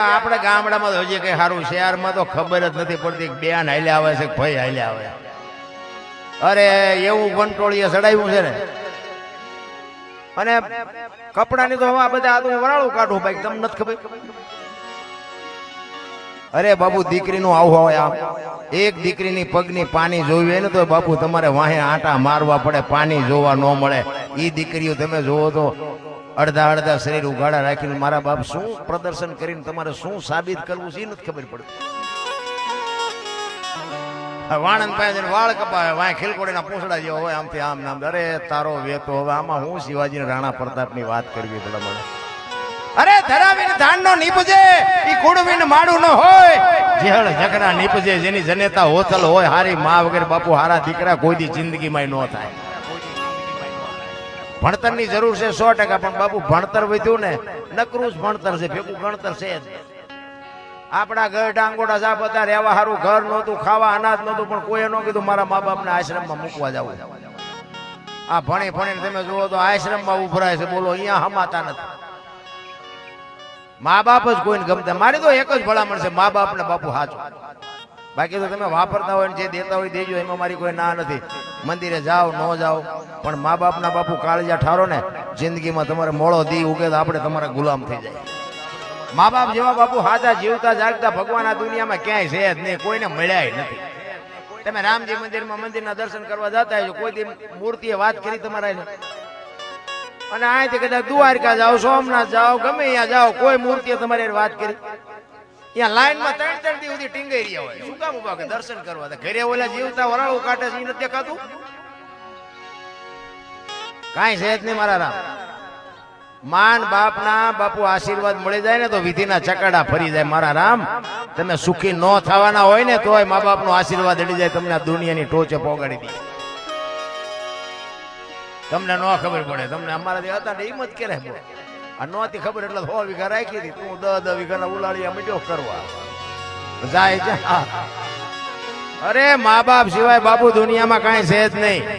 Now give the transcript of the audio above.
આપણે ગામડામાં તો હજી કઈ સારું, શહેરમાં તો ખબર જ નથી પડતી બેન હાલ્યા આવે છે ભાઈ હાલ્યા આવે. અરે એવું વંટોળીએ ચડાવ્યું છે ને. અને કપડાની તો હવે આ બધા આ તો વરાળું કાઢું ભાઈ, તમને નથી ખબર. અરે બાપુ દીકરીનું આવું હોય, આમ એક દીકરીની પગની પાણી જોવી હોય ને તો બાપુ તમારે વાહે આંટા મારવા પડે, પાણી જોવા ન મળે. ઈ દીકરીઓ તમે જોવો તો અડધા અડધા શરીર ઉઘાડા રાખીને મારા બાપ શું પ્રદર્શન કરીને તમારે શું સાબિત કરવું છે એ નથી ખબર પડતી. વાણંદ પાસે વાળ કપાવે, વાય ખીલકોડીના પૂંછડા જેવો હોય, આમથી આમ નામ. અરે તારો વેતો હવે આમાં હું શિવાજી રાણા પ્રતાપની વાત કરવી ભલા મને. અરે ધરાવીને ધાનનો નીપજે ઈ કુડવીને માડું ન હોય, જેહળ જગરા નીપજે જેની જનેતા હોતલ હોય. હારી માં વગર બાપુ હારા દીકરા કોઈ દી જિંદગીમાં ન થાય. ભણતરની જરૂર છે 100%, પણ બાપુ ભણતર વધ્યું ને નકરું જ ભણતર છે, ભેગું ગણતર છે જ. આપણા ઘર ડાંગોડા સાપ હતા, રહેવા સારું ઘર નહોતું, ખાવા અનાજ નહોતું, પણ કોઈએ ન કીધું મારા મા બાપને આશ્રમમાં મૂકવા જવું. આ ભણી ભણીને તમે જુઓ તો આશ્રમમાં ઉભરાય છે, બોલો અહીંયા હમાતા નથી. મા બાપ જ કોઈને ગમતા. મારી તો એક જ ભલામણ છે, મા બાપ ને બાપુ હાચો. બાકી તો તમે વાપરતા હોય ને જે દેતા હોય દેજો, એમાં મારી કોઈ ના નથી. મંદિરે જાઓ ન જાઓ, પણ મા બાપ ના બાપુ કાળજા ઠારો ને જિંદગીમાં તમારે મોળો દી ઉગે તો આપણે તમારા ગુલામ થઈ જાય. મા બાપ જેવા બાપુ હાજા જીવતા જાગતા ભગવાન આ દુનિયામાં ક્યાંય છે જ નહીં, કોઈને મળ્યા નથી. તમે રામજી મંદિરમાં મંદિરના દર્શન કરવા જતા હોય, કોઈ દી મૂર્તિએ વાત કરી તમારા, અને અહીંથી કદાચ દ્વારકા જાઓ, સોમનાથ જાઓ, ગમે અહીંયા જાઓ, કોઈ મૂર્તિએ તમારી વાત કરી. ત્યાં લાઈનમાં 3-3 દી સુધી ટીંગાઈ રહ્યા હોય. શું કામ ઉભા કે દર્શન કરવા? ઘરે ઓલા જીવતા વરાળું કાઢે છે, એ નથી દેખાતું? કાંઈ છે જ નહીં મારા રામ. માન બાપના બાપુ આશીર્વાદ મળી જાય ને તો વિધિના ચકડા ફરી જાય મારા રામ. તમે સુખી ન થવાના હોય ને તોય મા બાપનો આશીર્વાદ અડી જાય, તમને આ દુનિયાની ટોચે પોગાડી દે. તમને ન ખબર પડે, તમને અમારા જે હતા ને હિંમત કરે આ નહોતી ખબર એટલે 100 વીઘા રાખી હતી, તું 10 વીઘાના ઉલાળિયા મીઠો કરવા જાય છે. અરે મા બાપ સિવાય બાપુ દુનિયામાં કાંઈ છે જ નહીં.